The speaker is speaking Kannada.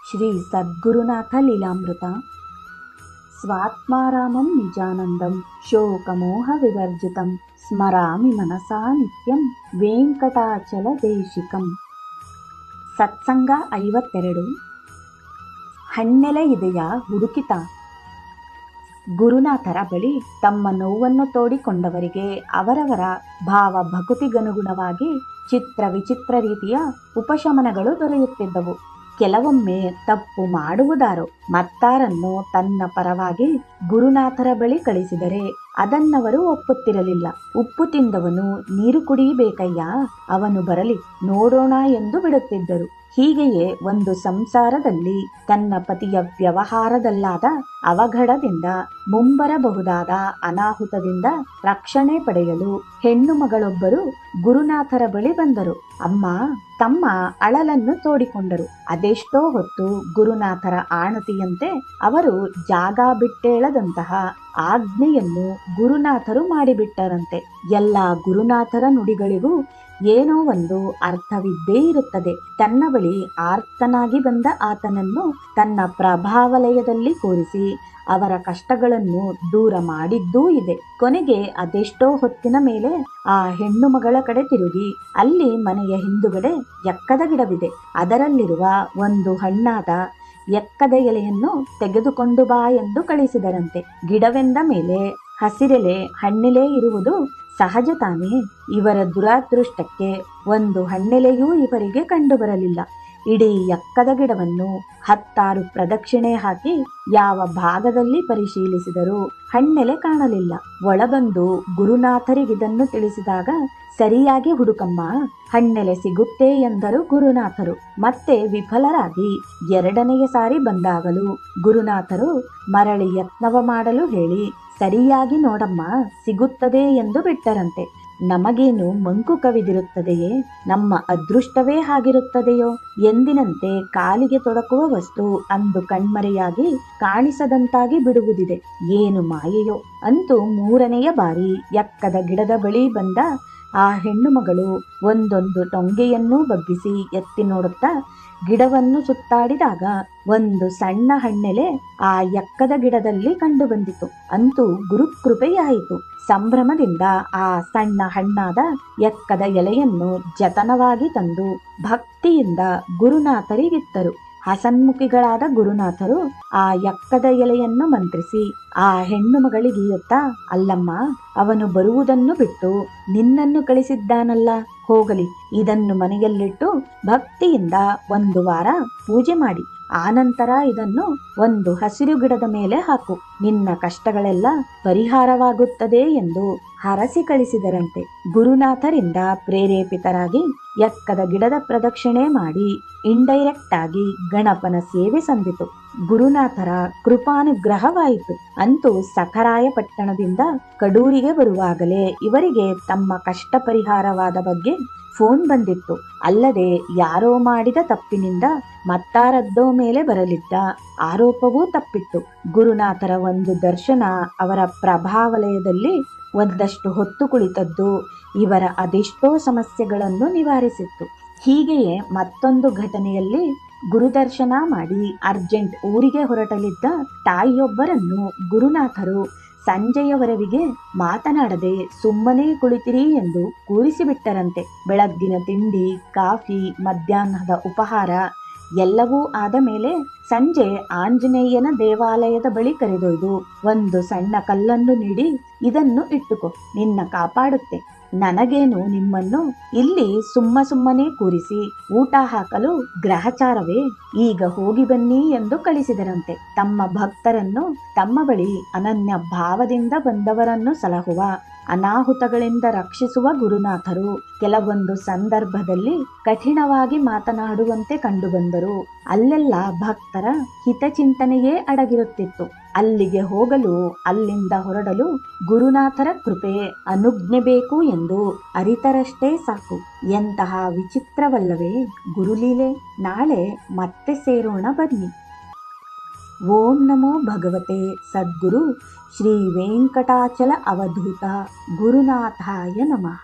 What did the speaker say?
ಶ್ರೀ ಸದ್ಗುರುನಾಥ ಲೀಲಾಮೃತ. ಸ್ವಾತ್ಮಾರಾಮಂ ನಿಜಾನಂದಂ ಶೋಕಮೋಹ ವಿವರ್ಜಿತಂ ಸ್ಮರಾಮಿ ಮನಸಾ ನಿತ್ಯಂ ವೆಂಕಟಾಚಲ ದೇಶಿಕಂ. ಸತ್ಸಂಗ 52. ಹಣ್ಣೆಲೆ ಇದೆಯಾ ಹುಡುಕಿತ. ಗುರುನಾಥರ ಬಳಿ ತಮ್ಮ ನೋವನ್ನು ತೋಡಿಕೊಂಡವರಿಗೆ ಅವರವರ ಭಾವ ಭಕುತಿಗನುಗುಣವಾಗಿ ಚಿತ್ರ ವಿಚಿತ್ರ ರೀತಿಯ ಉಪಶಮನಗಳು ದೊರೆಯುತ್ತಿದ್ದವು. ಕೆಲವೊಮ್ಮೆ ತಪ್ಪು ಮಾಡುವುದಾರೋ ಮತ್ತಾರನ್ನು ತನ್ನ ಪರವಾಗಿ ಗುರುನಾಥರ ಬಳಿ ಕಳಿಸಿದರೆ ಅದನ್ನವರು ಒಪ್ಪುತ್ತಿರಲಿಲ್ಲ. ಉಪ್ಪು ತಿಂದವನು ನೀರು ಕುಡಿಯಬೇಕಯ್ಯ, ಅವನು ಬರಲಿ ನೋಡೋಣ ಎಂದು ಬಿಡುತ್ತಿದ್ದರು. ಹೀಗೆಯೇ ಒಂದು ಸಂಸಾರದಲ್ಲಿ ತನ್ನ ಪತಿಯ ವ್ಯವಹಾರದಲ್ಲಾದ ಅವಘಡದಿಂದ ಮುಂಬರಬಹುದಾದ ಅನಾಹುತದಿಂದ ರಕ್ಷಣೆ ಪಡೆಯಲು ಹೆಣ್ಣು ಮಗಳೊಬ್ಬರು ಗುರುನಾಥರ ಬಳಿ ಬಂದರು. ಅಮ್ಮ ತಮ್ಮ ಅಳಲನ್ನು ತೋಡಿಕೊಂಡರು. ಅದೆಷ್ಟೋ ಹೊತ್ತು ಗುರುನಾಥರ ಆಣತಿಯಂತೆ ಅವರು ಜಾಗ ಬಿಟ್ಟೇಳದಂತಹ ಆಜ್ಞೆಯನ್ನು ಗುರುನಾಥರು ಮಾಡಿಬಿಟ್ಟರಂತೆ. ಎಲ್ಲ ಗುರುನಾಥರ ನುಡಿಗಳಿಗೂ ಏನೋ ಒಂದು ಅರ್ಥವಿದ್ದೇ ಇರುತ್ತದೆ. ತನ್ನ ಬಳಿ ಆರ್ತನಾಗಿ ಬಂದ ಆತನನ್ನು ತನ್ನ ಪ್ರಭಾವಲಯದಲ್ಲಿ ಕೂರಿಸಿ ಅವರ ಕಷ್ಟಗಳನ್ನು ದೂರ ಮಾಡಿದ್ದೂ ಇದೆ. ಕೊನೆಗೆ ಅದೆಷ್ಟೋ ಹೊತ್ತಿನ ಮೇಲೆ ಆ ಹೆಣ್ಣು ಮಗಳ ಕಡೆ ತಿರುಗಿ ಅಲ್ಲಿ ಮನೆಯ ಹಿಂದುಗಡೆ ಎಕ್ಕದ ಗಿಡವಿದೆ. ಅದರಲ್ಲಿರುವ ಒಂದು ಹಣ್ಣಾದ ಎಕ್ಕದ ಎಲೆಯನ್ನು ತೆಗೆದುಕೊಂಡು ಬಾ ಎಂದು ಕಳಿಸಿದರಂತೆ. ಗಿಡವೆಂದ ಮೇಲೆ ಹಸಿರೆಲೆ ಹಣ್ಣೆಲೆ ಇರುವುದು ಸಹಜ ತಾನೇ. ಇವರ ದುರಾದೃಷ್ಟಕ್ಕೆ ಒಂದು ಹಣ್ಣೆಲೆಯೂ ಇವರಿಗೆ ಕಂಡುಬರಲಿಲ್ಲ. ಇಡೀ ಎಕ್ಕದ ಗಿಡವನ್ನು 10 ಪ್ರದಕ್ಷಿಣೆ ಹಾಕಿ ಯಾವ ಭಾಗದಲ್ಲಿ ಪರಿಶೀಲಿಸಿದರೂ ಹಣ್ಣೆಲೆ ಕಾಣಲಿಲ್ಲ. ಒಳಬಂದು ಗುರುನಾಥರಿಗಿದನ್ನು ತಿಳಿಸಿದಾಗ, ಸರಿಯಾಗಿ ಹುಡುಕಮ್ಮ, ಹಣ್ಣೆಲೆ ಸಿಗುತ್ತೆ ಎಂದರು ಗುರುನಾಥರು. ಮತ್ತೆ ವಿಫಲರಾಗಿ 2ನೆಯ ಸಾರಿ ಬಂದಾಗಲೂ ಗುರುನಾಥರು ಮರಳಿ ಯತ್ನವ ಮಾಡಲು ಹೇಳಿ, ಸರಿಯಾಗಿ ನೋಡಮ್ಮ, ಸಿಗುತ್ತದೆ ಎಂದು ಬಿಟ್ಟರಂತೆ. ನಮಗೇನು ಮಂಕು ಕವಿದಿರುತ್ತದೆಯೇ? ನಮ್ಮ ಅದೃಷ್ಟವೇ ಹಾಗಿರುತ್ತದೆಯೋ? ಎಂದಿನಂತೆ ಕಾಲಿಗೆ ತೊಡಕುವ ವಸ್ತು ಅಂದು ಕಣ್ಮರೆಯಾಗಿ ಕಾಣಿಸದಂತಾಗಿ ಬಿಡುವುದಿದೆ. ಏನು ಮಾಯೆಯೋ? ಅಂತೂ 3ನೆಯ ಬಾರಿ ಎಕ್ಕದ ಗಿಡದ ಬಳಿ ಬಂದ ಆ ಹೆಣ್ಣು ಮಗಳು ಒಂದೊಂದು ಟೊಂಗೆಯನ್ನೂ ಬಗ್ಗಿಸಿ ಎತ್ತಿ ನೋಡುತ್ತಾ ಗಿಡವನ್ನು ಸುತ್ತಾಡಿದಾಗ ಒಂದು ಸಣ್ಣ ಹಣ್ಣೆಲೆ ಆ ಎಕ್ಕದ ಗಿಡದಲ್ಲಿ ಕಂಡು ಬಂದಿತು. ಅಂತೂ ಗುರುಕೃಪೆಯಾಯಿತು. ಸಂಭ್ರಮದಿಂದ ಆ ಸಣ್ಣ ಹಣ್ಣಾದ ಎಕ್ಕದ ಎಲೆಯನ್ನು ಜತನವಾಗಿ ತಂದು ಭಕ್ತಿಯಿಂದ ಗುರುನಾಥರಿಗಿತ್ತರು. ಹಸನ್ಮುಖಿಗಳಾದ ಗುರುನಾಥರು ಆ ಎಕ್ಕದ ಎಲೆಯನ್ನು ಮಂತ್ರಿಸಿ ಆ ಹೆಣ್ಣು ಮಗಳಿಗೀಯುತ್ತಾ, ಅಲ್ಲಮ್ಮ, ಅವನು ಬರುವುದನ್ನು ಬಿಟ್ಟು ನಿನ್ನನ್ನು ಕಳಿಸಿದ್ದಾನಲ್ಲ, ಹೋಗಲಿ, ಇದನ್ನು ಮನೆಯಲ್ಲಿಟ್ಟು ಭಕ್ತಿಯಿಂದ 1 ವಾರ ಪೂಜೆ ಮಾಡಿ ಆನಂತರ ಇದನ್ನು ಒಂದು ಹಸಿರು ಗಿಡದ ಮೇಲೆ ಹಾಕು, ನಿನ್ನ ಕಷ್ಟಗಳೆಲ್ಲ ಪರಿಹಾರವಾಗುತ್ತದೆ ಎಂದು ಹರಸಿ ಕಳಿಸಿದರಂತೆ. ಗುರುನಾಥರಿಂದ ಪ್ರೇರೇಪಿತರಾಗಿ ಎಕ್ಕದ ಗಿಡದ ಪ್ರದಕ್ಷಿಣೆ ಮಾಡಿ ಇಂಡೈರೆಕ್ಟ್ ಆಗಿ ಗಣಪನ ಸೇವೆ ಸಂದಿತು. ಗುರುನಾಥರ ಕೃಪಾನುಗ್ರಹವಾಯಿತು. ಅಂತೂ ಸಖರಾಯ ಪಟ್ಟಣದಿಂದ ಕಡೂರಿಗೆ ಬರುವಾಗಲೇ ಇವರಿಗೆ ತಮ್ಮ ಕಷ್ಟ ಪರಿಹಾರವಾದ ಬಗ್ಗೆ ಫೋನ್ ಬಂದಿತ್ತು. ಅಲ್ಲದೆ ಯಾರೋ ಮಾಡಿದ ತಪ್ಪಿನಿಂದ ಮತ್ತಾರದ್ದೋ ಮೇಲೆ ಬರಲಿದ್ದ ಆರೋಪವೂ ತಪ್ಪಿತ್ತು. ಗುರುನಾಥರ ಒಂದು ದರ್ಶನ ಅವರ ಪ್ರಭಾವಲಯದಲ್ಲಿ ಒಂದಷ್ಟು ಹೊತ್ತು ಕುಳಿತದ್ದು ಇವರ ಅದೆಷ್ಟೋ ಸಮಸ್ಯೆಗಳನ್ನು ನಿವಾರಿಸಿತ್ತು. ಹೀಗೆಯೇ ಮತ್ತೊಂದು ಘಟನೆಯಲ್ಲಿ ಗುರುದರ್ಶನ ಮಾಡಿ ಅರ್ಜೆಂಟ್ ಊರಿಗೆ ಹೊರಟಲಿದ್ದ ತಾಯಿಯೊಬ್ಬರನ್ನು ಗುರುನಾಥರು ಸಂಜೆಯವರೆವಿಗೆ ಮಾತನಾಡದೆ ಸುಮ್ಮನೆ ಕುಳಿತಿರಿ ಎಂದು ಕೂರಿಸಿಬಿಟ್ಟರಂತೆ. ಬೆಳಗ್ಗಿನ ತಿಂಡಿ, ಕಾಫಿ, ಮಧ್ಯಾಹ್ನದ ಉಪಹಾರ ಎಲ್ಲವೂ ಆದ ಮೇಲೆ ಸಂಜೆ ಆಂಜನೇಯನ ದೇವಾಲಯದ ಬಳಿ ಕರೆದೊಯ್ದು ಒಂದು ಸಣ್ಣ ಕಲ್ಲನ್ನು ನೀಡಿ, ಇದನ್ನು ಇಟ್ಟುಕೋ, ನಿನ್ನ ಕಾಪಾಡುತ್ತೆ. ನನಗೇನು ನಿಮ್ಮನ್ನು ಇಲ್ಲಿ ಸುಮ್ಮನೆ ಕೂರಿಸಿ ಊಟ ಹಾಕಲು ಗ್ರಹಚಾರವೇ? ಈಗ ಹೋಗಿ ಬನ್ನಿ ಎಂದು ಕಳಿಸಿದರಂತೆ. ತಮ್ಮ ಭಕ್ತರನ್ನು ತಮ್ಮ ಬಳಿ ಅನನ್ಯ ಭಾವದಿಂದ ಬಂದವರನ್ನು ಸಲಹುವ, ಅನಾಹುತಗಳಿಂದ ರಕ್ಷಿಸುವ ಗುರುನಾಥರು ಕೆಲವೊಂದು ಸಂದರ್ಭದಲ್ಲಿ ಕಠಿಣವಾಗಿ ಮಾತನಾಡುವಂತೆ ಕಂಡುಬಂದರು. ಅಲ್ಲೆಲ್ಲ ಭಕ್ತರ ಹಿತಚಿಂತನೆಯೇ ಅಡಗಿರುತ್ತಿತ್ತು. ಅಲ್ಲಿಗೆ ಹೋಗಲು, ಅಲ್ಲಿಂದ ಹೊರಡಲು ಗುರುನಾಥರ ಕೃಪೆ, ಅನುಜ್ಞೆ ಬೇಕು ಎಂದು ಅರಿತರಷ್ಟೇ ಸಾಕು. ಎಂತಹ ವಿಚಿತ್ರವಲ್ಲವೇ ಗುರುಲೀಲೆ? ನಾಳೆ ಮತ್ತೆ ಸೇರೋಣ ಬನ್ನಿ. ಓಂ ನಮೋ ಭಗವತೆ ಸದ್ಗುರು ಶ್ರೀ ವೆಂಕಟಾಚಲ ಅವಧೂತ ಗುರುನಾಥಾಯ ನಮಃ.